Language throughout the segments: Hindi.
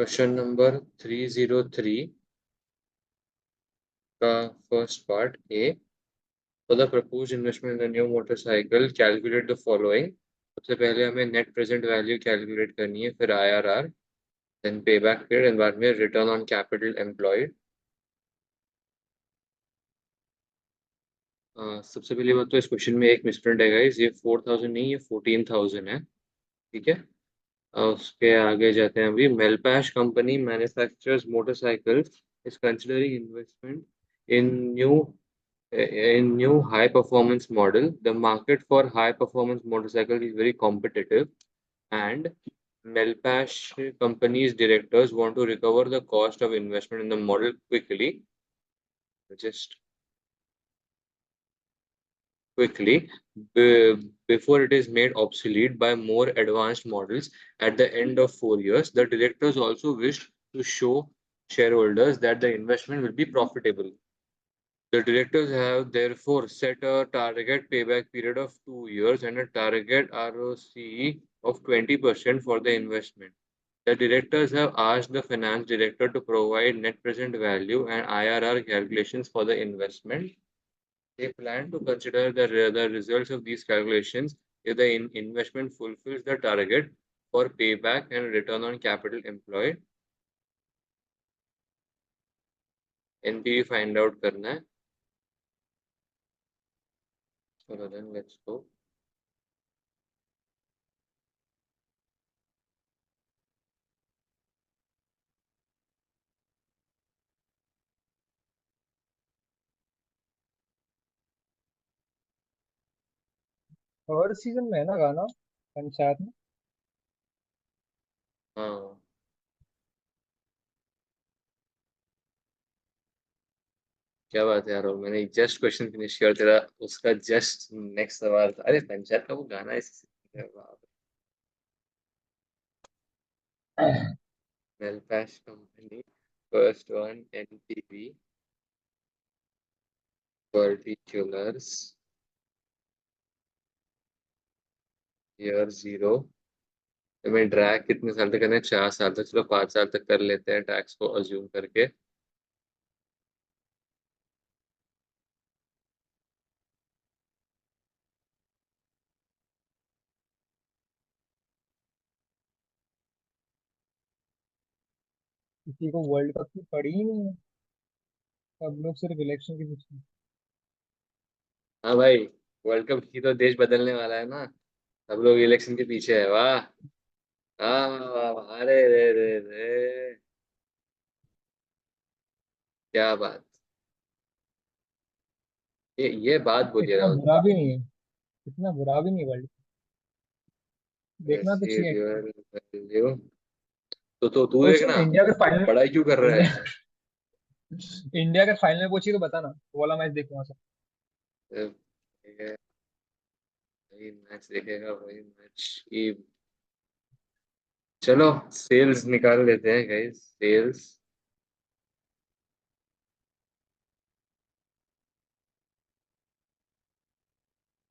क्वेश्चन नंबर 303 का first part A. For the proposed investment in new motorcycle calculate the following. सबसे पहले हमें नेट प्रेजेंट वैल्यू कैलकुलेट करनी है, फिर IRR, then payback period and बाद में रिटर्न ऑन कैपिटल एम्प्लॉयड। सबसे पहली बात तो इस क्वेश्चन में एक मिसप्रिंट है गाइस, ये 4000 नहीं, ये 14000 है। ठीक है, उसके आगे जाते हैं। अभी मेलपैश company manufactures motorcycles is considering investment in new high performance model. The market for high performance motorcycle is very competitive, and Melpash company's directors want to recover the cost of investment in the model quickly. Just quickly before it is made obsolete by more advanced models at the end of 4 years. The directors also wish to show shareholders that the investment will be profitable. The directors have therefore set a target payback period of 2 years and a target ROCE of 20% for the investment. The directors have asked the finance director to provide net present value and IRR calculations for the investment. They plan to consider the results of these calculations if the investment fulfills the target for payback and return on capital employed. NPV find out करना है. चलो then let's go. Third season में है ना गाना पंचायत में? हाँ, क्या बात है यार, मैंने जस्ट क्वेश्चन फिनिश किया और तेरा उसका जस्ट नेक्स्ट सवाल था। अरे पंचायत का वो गाना इस मेलपैश company first one NPV particulars year 0। हमें ड्रैग कितने साल तक करना है? 4 साल तक। चलो 5 साल तक कर लेते हैं टैक्स को अज्यूम करके। किसी को वर्ल्ड कप की पड़ी ही नहीं है, सब लोग सिर्फ इलेक्शन के पीछे। हाँ भाई, वर्ल्ड कप ही तो देश बदलने वाला है ना। सब लोग इलेक्शन के पीछे है। वाह, हाँ वाह वाह, अरे रे रे रे, क्या बात। ये बात बोलिए इतना राहुल। बुरा भी नहीं है, इतना बुरा भी नहीं वर्ल्ड। देखना तो चाहिए actually। वैल्यू तो तू पूछ एक ना, इंडिया के फाइनल, पढ़ाई क्यों कर रहा इंडिया है? इंडिया के फाइनल पहुंची तो बताना, वो वाला मैच देखूंगा सब। ये वही मैच देखेगा, वही मैच की। चलो सेल्स निकाल लेते हैं गाइस, सेल्स।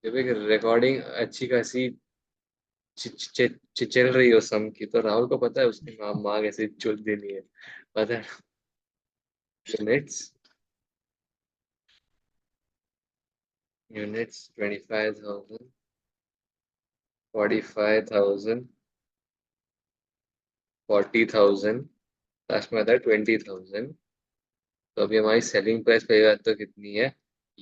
जब एक रिकॉर्डिंग अच्छी खासी चल रही हो सम की, तो राहुल को पता है उसकी माँ माँ कैसे चुल देनी है, पता है। यूनिट्स, यूनिट्स 25,000, 45,000, 40,000, लास्ट में आता है 20,000। तो अभी हमारी सेलिंग प्राइस पहली बात तो कितनी है?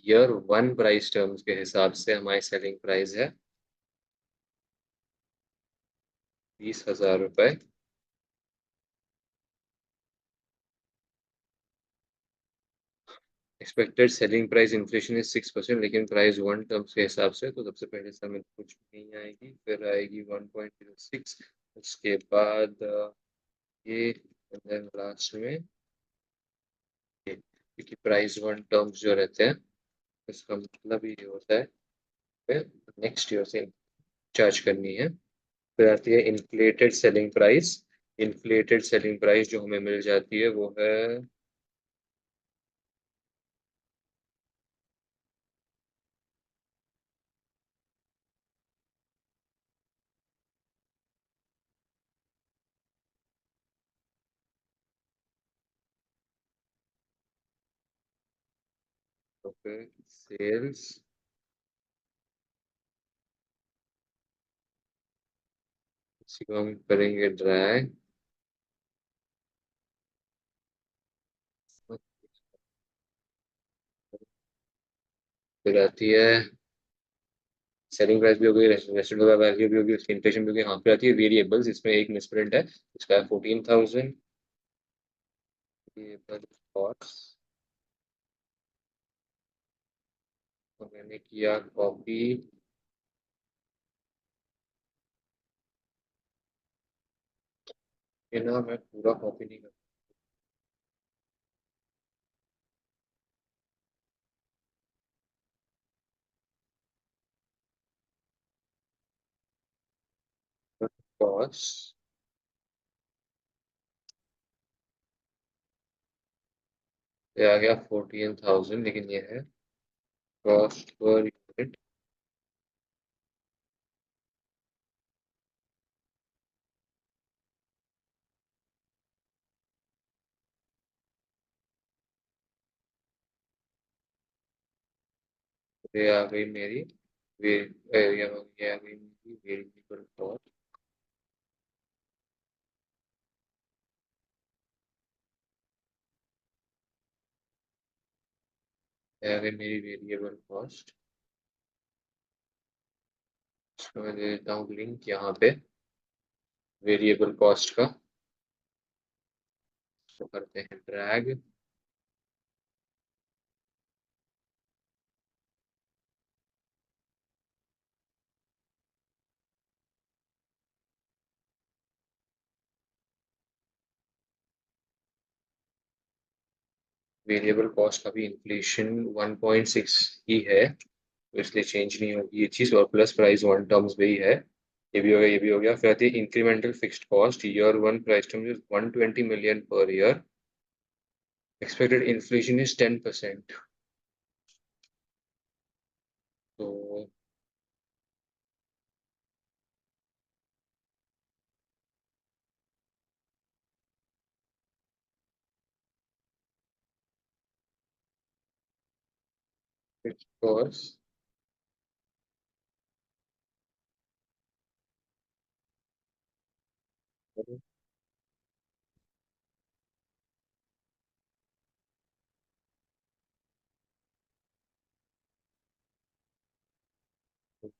ईयर 1 प्राइस टर्म्स के हिसाब से हमारी सेलिंग प्राइस है 20,000 रुपए। Expected selling price inflation is 6%, लेकिन प्राइस 1 टर्म्स के हिसाब से, तो सबसे पहले समय कुछ नहीं आएगी, फिर आएगी 1.06, उसके बाद ये लास्ट में ये, क्योंकि प्राइस 1 टर्म्स जो रहते हैं इसका मतलब ये होता है फिर नेक्स्ट ईयर से चार्ज करनी है। फिर आती है inflated selling price. Inflated selling price जो हमें मिल जाती है वो है ओके, सेल्स इसी को हम करेंगे ड्रैग। फिर आती है सेलिंग प्राइस भी हो गई, रेस्टोरेंट का वैल्यू भी होगी, उसकी इन्फ्लेशन भी होगी। यहाँ पे आती है वेरिएबल्स, इसमें एक मिसप्रिंट है, इसका है 14,000। वेरिएबल कॉस्ट तो मैंने किया कॉपी। ये ना मैं पूरा कॉपी नहीं कर कॉस्ट। ये आ गया 14,000, लेकिन ये है कॉस्ट पर यूनिट। ये आ गई मेरी वे ये आ गई मेरी वेरिएबल कॉस्ट। ये आ गई मेरी वेरिएबल कॉस्ट। इसको मैं दे देता हूँ लिंक यहाँ पे वेरिएबल कॉस्ट का। तो करते हैं ड्रैग। वेरिएबल कॉस्ट का भी इन्फ्लेशन 1.6 ही है, तो इसलिए चेंज नहीं होगी ये चीज़, और प्लस प्राइस वन टर्म्स भी है। ये भी हो गया, ये भी हो गया। फिर आती है incremental fixed cost, year one price term is 120 million per year, expected inflation is 10%। तो फिक्स्ड कॉस्ट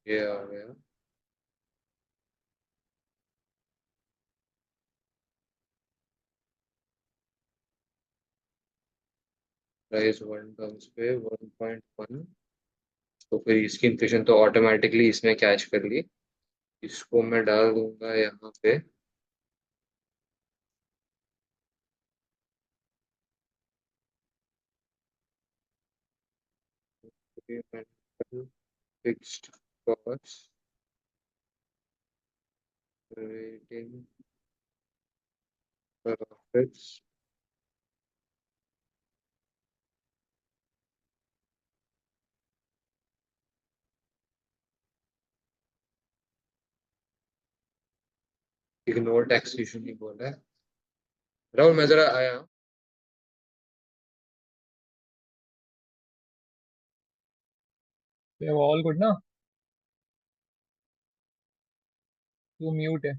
ये आ गया, प्राइस वन टर्म्स पे 1.1। तो फिर इसकी इन्फ्लेशन तो ऑटोमेटिकली इसमें कैच कर ली। इसको मैं डाल दूंगा यहाँ पे fixed cost rating profits. Ignore taxation नहीं बोला है। राहुल मैं जरा आया हूँ। ऑल गुड ना? तू म्यूट है।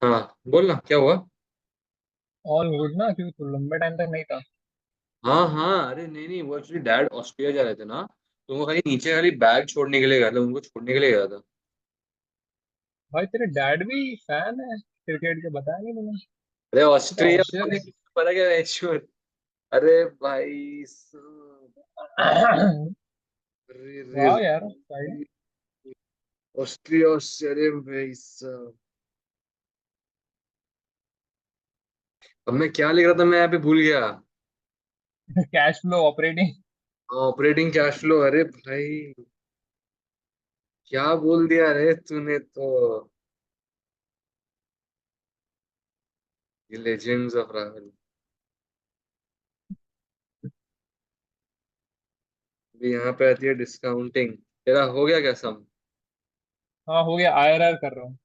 हाँ बोल ना क्या हुआ। ऑल गुड ना, क्योंकि तू लंबे टाइम तक नहीं था। हाँ हाँ, अरे नहीं नहीं, वो एक्चुअली डैड ऑस्ट्रेलिया जा रहे थे ना, तो वो खाली नीचे खाली बैग छोड़ने के लिए गया था, उनको छोड़ने के लिए गया था। भाई तेरे डैड भी फैन है क्रिकेट के, बताया नहीं मैंने? अरे तो ऑस्ट्रेलिया ऑस्ट्रेलिया बोलने की पता क्या है श्योर। अरे भाई अरे रे वाह यार साइड। ऑस्ट्रिया ऑस्ट्रेलिया भाई साहब। अब मैं क्या लिख रहा था, मैं यहाँ पे भूल गया। Cash flow operating. Operating cash flow, अरे भाई क्या बोल दिया रे तूने तो। ये लेजेंड्स ऑफ राहुल। अभी यहाँ पे आती है डिस्काउंटिंग। तेरा हो गया क्या सम। हाँ हो गया, आईआरआर कर रहा हूँ।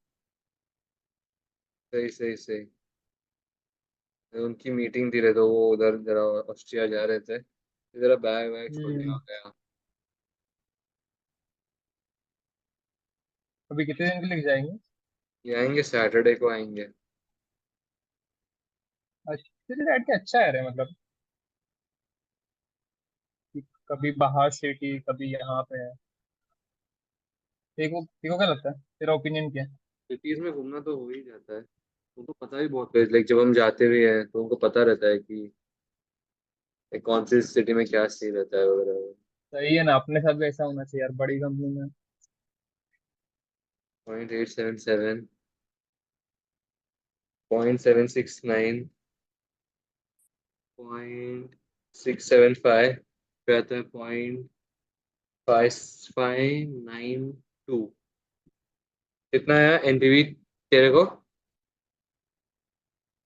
सही सही सही। उनकी मीटिंग थी रहे तो वो उधर जरा ऑस्ट्रिया जा रहे थे, जरा बैग वैग छोड़ के आ हम्म। गया। अभी कितने दिन के लिए जाएंगे? ये आएंगे सैटरडे को आएंगे। अच्छा, बैठ के अच्छा है रे, मतलब कि कभी बाहर सिटी कभी यहाँ पे है। देखो क्या लगता है, तेरा ओपिनियन क्या है? सिटीज में घूमना तो हो ही जाता है, उनको पता भी बहुत है, लाइक जब हम जाते भी हैं तो उनको पता रहता है कि कौन सी सिटी में क्या सीन रहता है वगैरह। सही है ना, अपने साथ भी ऐसा होना चाहिए यार, बड़ी कंपनी में। 0.877, 0.769, 0.675, फिर आता है 0.5592। कितना है एनपीवी तेरे को?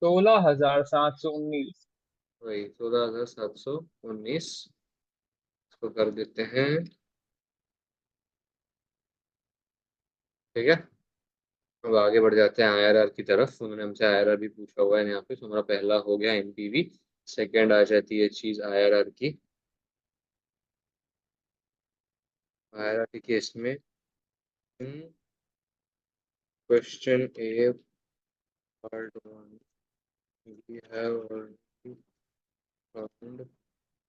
16,719। वही 16,719। इसको कर देते हैं। ठीक है, अब आगे बढ़ जाते हैं आईआरआर की तरफ। उन्होंने हमसे आईआरआर भी पूछा हुआ है यहाँ पे, तो हमारा पहला हो गया एनपीवी। सेकंड आ जाती है चीज आईआरआर की। आईआरआर के केस में question A part one, we have already found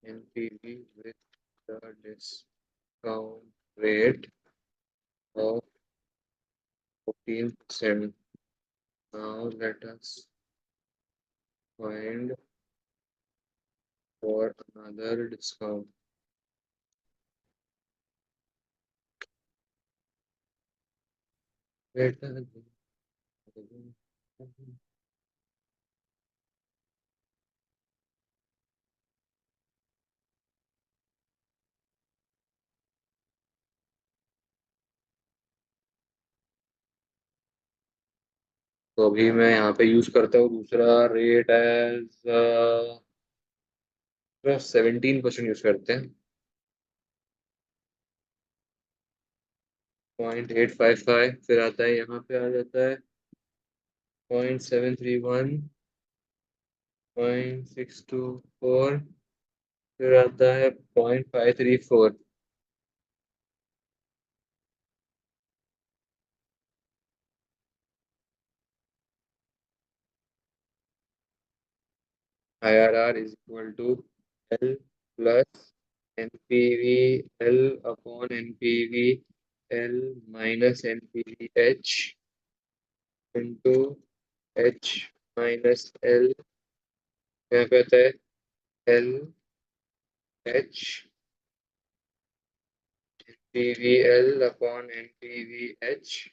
NPV with the discount rate of 14%. Now let us find for another discount. Let us तो अभी मैं यहाँ पे यूज करता हूँ दूसरा रेट एज 17% यूज करते हैं। 0.855, फिर आता है यहाँ पे आ जाता है 0.731, 0.624, फिर आता है 0.534। IRR is equal to L plus NPV L upon NPV L minus NPV H into H minus L। यहाँ पे आता है L H NPV L upon NPV H।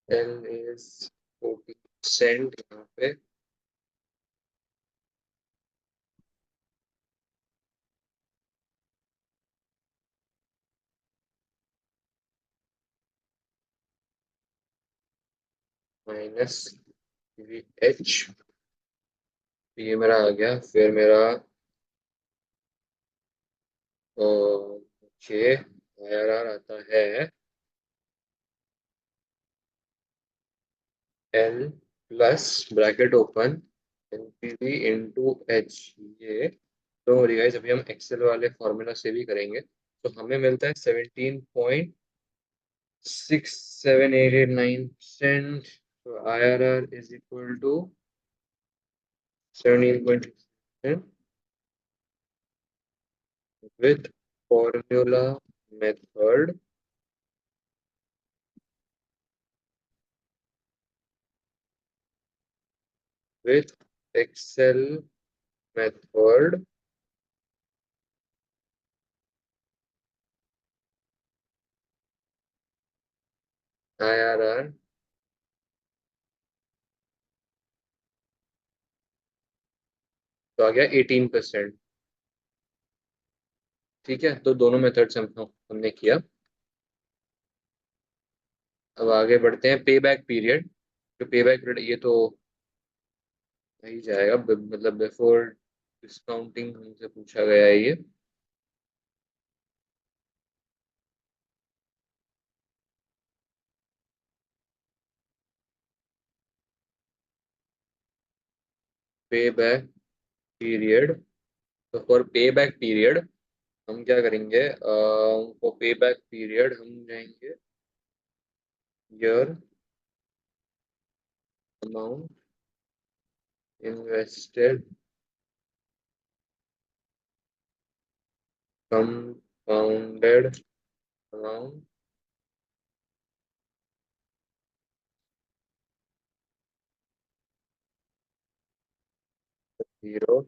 L is 40% यहाँ पे। माइनस एच, ये मेरा आ गया। फिर मेरा जे आईआरआर आता है L plus bracket open NPV into H. ये तो गाइस अभी हम एक्सेल वाले फॉर्मूला से भी करेंगे, तो हमें मिलता है 17.67889%। तो IRR is equal to 17.6 with formula method, with Excel method, IRR तो आ गया 18%। ठीक है, तो दोनों मेथड्स हमने किया। अब आगे बढ़ते हैं पे बैक पीरियड। तो पे बैक पीरियड ये तो ही जाएगा, मतलब बिफोर डिस्काउंटिंग हमसे पूछा गया है ये। पे बैक पीरियड, तो फॉर पे बैक पीरियड हम क्या करेंगे, फॉर पे बैक पीरियड हम जाएंगे year, amount invested, compounded amount, 0।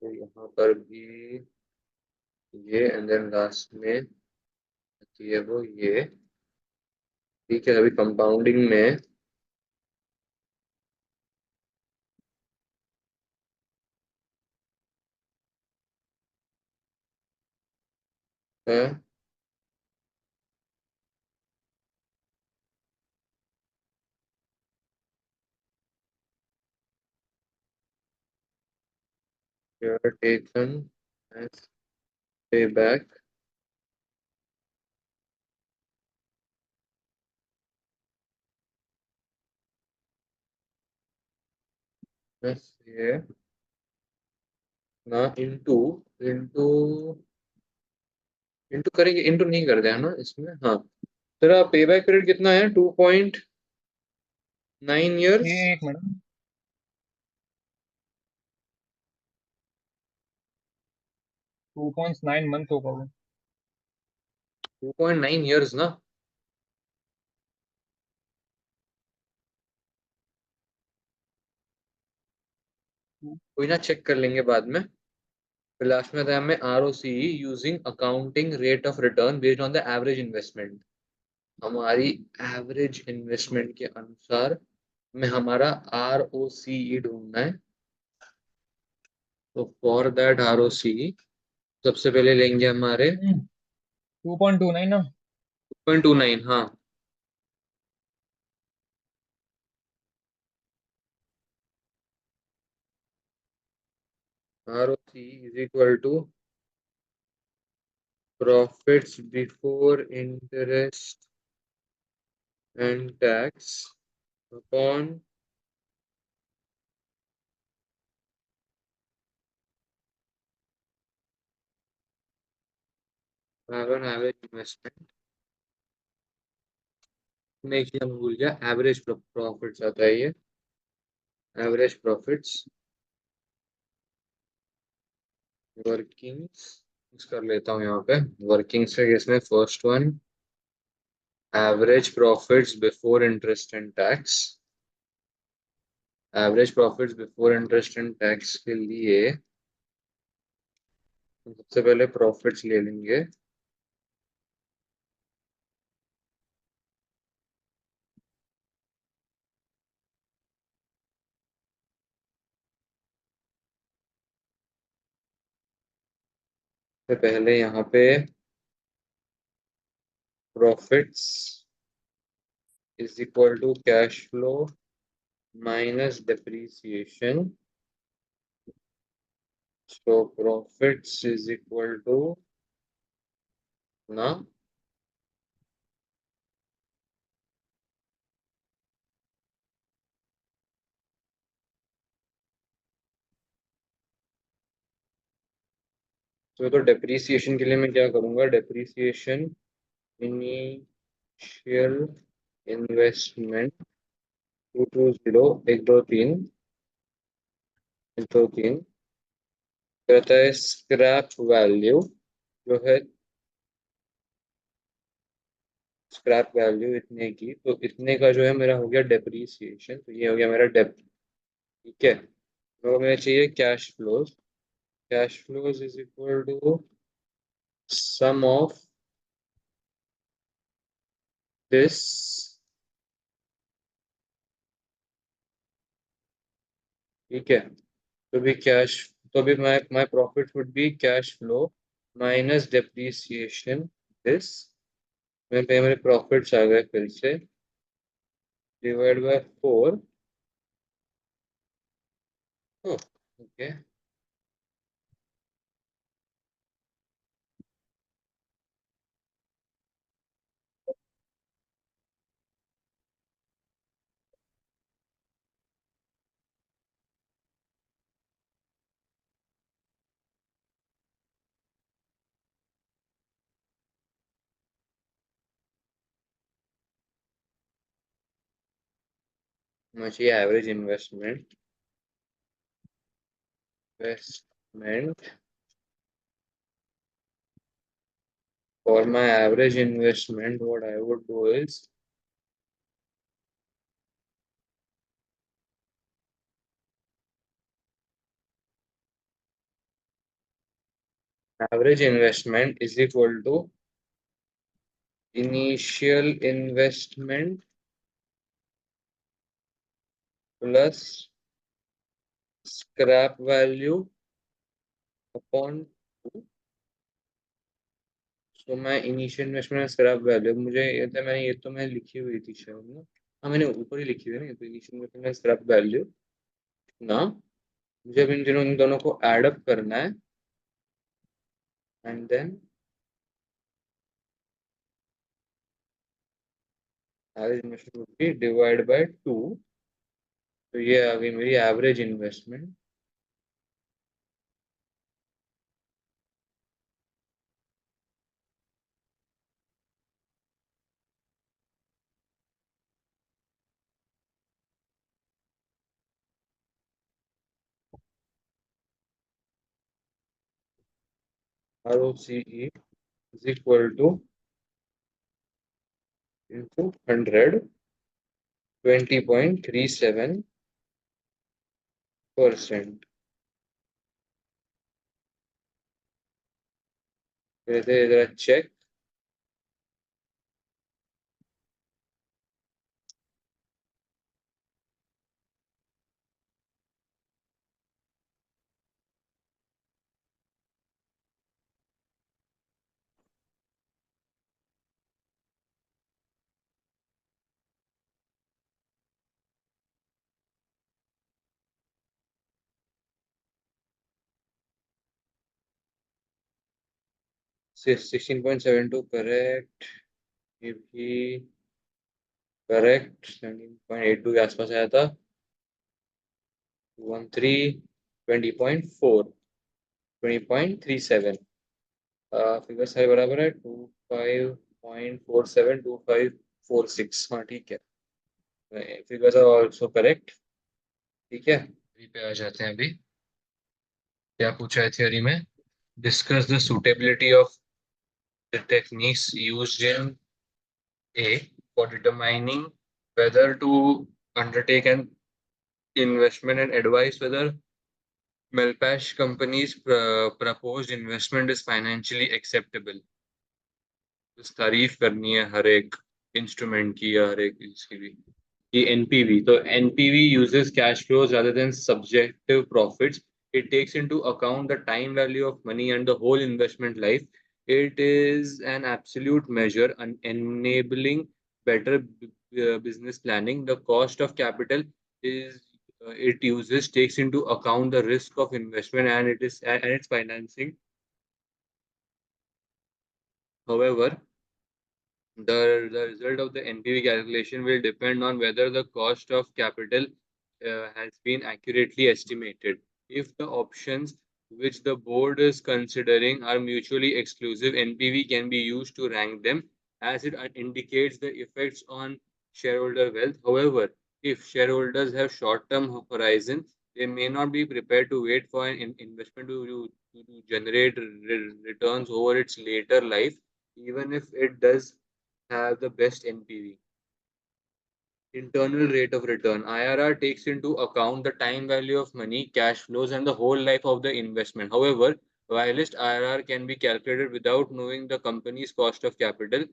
तो यहाँ पर भी ये, एंड देन लास्ट में आती है वो ये। ठीक है, अभी कंपाउंडिंग में है taken as payback बस ये ना, इंटू इंटू इंटू करेंगे, इंटू नहीं कर दिया ना इसमें, हाँ। तेरा पे बैक पीरियड कितना है, 2.9 ईयर्स। ये एक मिनट, 2.9 मंथ होगा वो। 2.9 ईयर्स ना। कोई ना, चेक कर लेंगे बाद में। फिर लास्ट में था हमें ROCE using accounting rate of return based on the average investment. हमारी एवरेज इन्वेस्टमेंट के अनुसार में हमारा ROCE ढूंढना है। तो फॉर दैट ROCE सबसे पहले लेंगे हमारे 2.29 ना। 2.29, हाँ। ROCE is equal to profits before interest and tax upon average investment। मैं एक चीज भूल गया, एवरेज प्रॉफिट्स आता है ये, एवरेज प्रॉफिट्स वर्किंग्स कर लेता हूँ यहाँ पे। वर्किंग्स है इसमें, first one average profits before interest and tax. Average profits before interest and tax के लिए सबसे पहले प्रॉफिट्स ले लेंगे। तो पहले यहाँ पे profits is equal to cash flow minus depreciation। so profits is equal to ना, तो डेप्रीसिएशन के लिए मैं क्या करूंगा, डेप्रीसिएशन इनिशियल इन्वेस्टमेंट 220 1 2 3 कहता है स्क्रैप वैल्यू जो है स्क्रैप वैल्यू इतने की, तो इतने का जो है मेरा हो गया डेप्रीसिएशन, तो ये हो गया मेरा डेप। ठीक है, तो हमें चाहिए cash flows. Cash flows is equal to sum of this, ठीक है। तो भी कैश, तो भी my profit would be cash flow minus depreciation this, मेरे पे मेरे प्रॉफिट्स आ गए फिर से, डिवाइड बाय 4। ओके, मुझे average investment for my average investment, what I would do is average investment is equal to initial investment plus scrap value upon 2. तो मैं इनिशियल इन्वेस्टमेंट स्क्रैप वैल्यू, मुझे ये तो मैंने लिखी हुई थी शायद ना। हाँ, मैंने ऊपर ही लिखी हुई है ना, तो इनिशियल इन्वेस्टमेंट स्क्रैप वैल्यू ना, मुझे अब इन दोनों को ऐड अप करना है, and then average investment divide by 2। तो ये आ गई मेरी average investment. ROCE is equal to into 100, 20.37%। फिर से जरा चेक, 16.72 करेक्ट, ये भी करेक्ट, 17.82 के आसपास आया था, 13, 20.4, 20.37। फिगर सारे बराबर है, 25.47, 2546। हाँ ठीक है, फिगर्स आर ऑल्सो करेक्ट। ठीक है, अभी पे आ जाते हैं। अभी क्या पूछा है थ्योरी में? Discuss the suitability of the techniques used in A for determining whether to undertake an investment, and advise whether MELPLASH company's proposed investment is financially acceptable। बस तारीफ करनी है हर एक इंस्ट्रूमेंट की या हर एक इसकी भी। कि NPV, तो NPV uses cash flows rather than subjective profits. It takes into account the time value of money and the whole investment life. It is an absolute measure enabling better business planning. The cost of capital is it uses takes into account the risk of investment and its financing. However, the result of the NPV calculation will depend on whether the cost of capital has been accurately estimated. If the options which the board is considering are mutually exclusive, NPV can be used to rank them as it indicates the effects on shareholder wealth. However, if shareholders have short-term horizon, they may not be prepared to wait for an investment to generate returns over its later life, even if it does have the best NPV. Internal rate of return. IRR takes into account the time value of money, cash flows, and the whole life of the investment. However, whilst IRR can be calculated without knowing the company's cost of capital,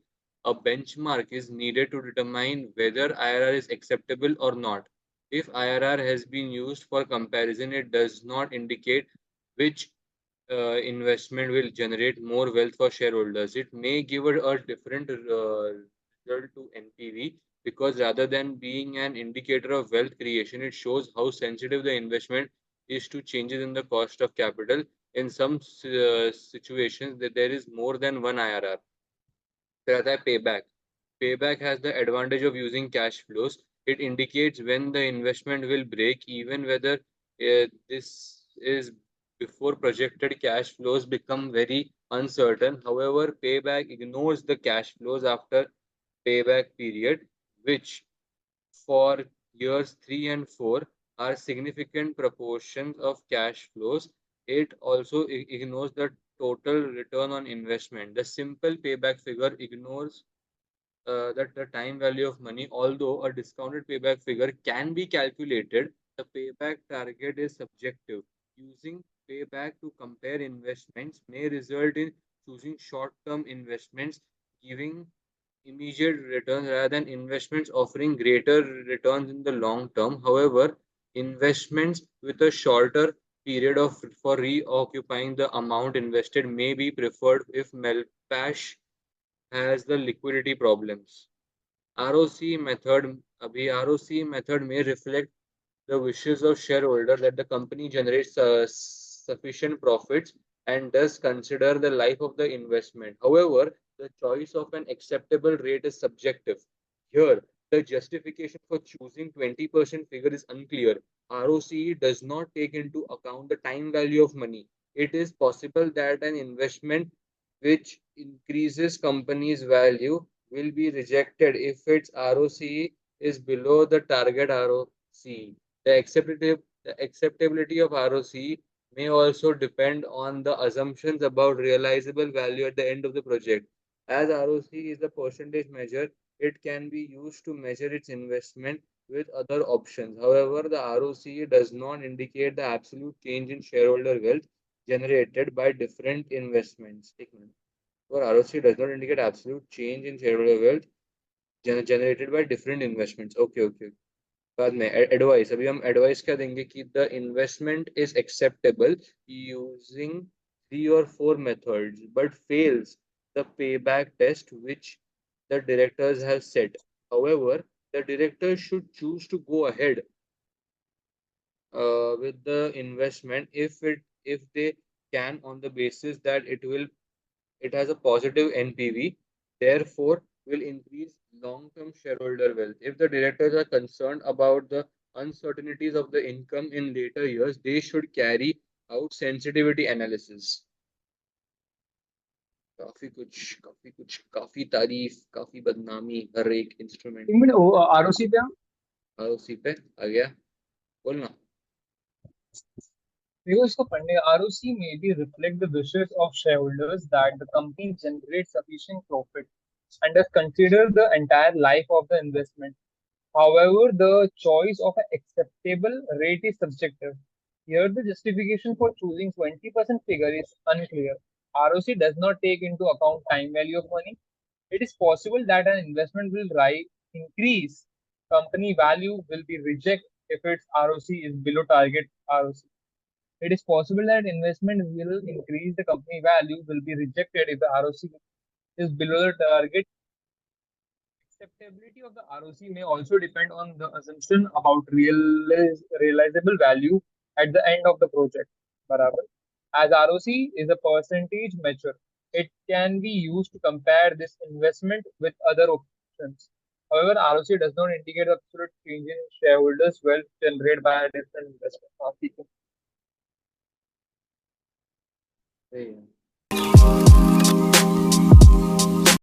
a benchmark is needed to determine whether IRR is acceptable or not. If IRR has been used for comparison, it does not indicate which investment will generate more wealth for shareholders. It may give a different result to NPV because rather than being an indicator of wealth creation, it shows how sensitive the investment is to changes in the cost of capital. In some situations, that there is more than one IRR. Rather, payback. Payback has the advantage of using cash flows. It indicates when the investment will break, even whether this is before projected cash flows become very uncertain. However, payback ignores the cash flows after payback period, which for years 3 and 4 are significant proportions of cash flows. It also ignores the total return on investment. The simple payback figure ignores that the time value of money, although a discounted payback figure can be calculated, the payback target is subjective. Using payback to compare investments may result in choosing short-term investments, giving immediate returns rather than investments offering greater returns in the long term. However, investments with a shorter period of for reoccupying the amount invested may be preferred if MELPLASH has the liquidity problems. ROC method, abhi ROC method may reflect the wishes of shareholder that the company generates sufficient profits and does consider the life of the investment. However, the choice of an acceptable rate is subjective. Here, the justification for choosing 20% figure is unclear. ROCE does not take into account the time value of money. It is possible that an investment which increases company's value will be rejected if its ROCE is below the target ROCE. The acceptability of ROCE may also depend on the assumptions about realizable value at the end of the project. As ROCE is a percentage measure, it can be used to measure its investment with other options. However, the ROCE does not indicate the absolute change in shareholder wealth generated by different investments. For ROCE does not indicate absolute change in shareholder wealth generated by different investments. Okay, okay. बाद में एडवाइस अभी हम एडवाइस क्या देंगे कि the investment is acceptable using 3 or 4 methods but fails the payback test which the directors have set. However, the directors should choose to go ahead with the investment if they can on the basis that it has a positive NPV, therefore will increase long-term shareholder wealth. If the directors are concerned about the uncertainties of the income in later years, they should carry out sensitivity analysis. काफी तारीफ काफी बदनामी हर एक इंस्ट्रूमेंट एक मिनट आरओसी पे हम उसी पे आ गया बोलना देखो इसको पढ़ने का ROC may be reflect the wishes of shareholders that the company generates sufficient profit and does consider the entire life of the investment. However, the choice of an acceptable rate is subjective. Here, the justification for choosing 20% figure is unclear. ROC does not take into account time value of money. It is possible that an investment will increase company value will be rejected if its ROC is below target ROC. It is possible that investment will increase the company value will be rejected if the ROC is below the target. Acceptability of the ROC may also depend on the assumption about realizable value at the end of the project. बराबर. As ROC is a percentage measure, it can be used to compare this investment with other options. However, ROC does not indicate absolute change in shareholders' wealth generated by a different investment. हाँ, ठीक है. सही है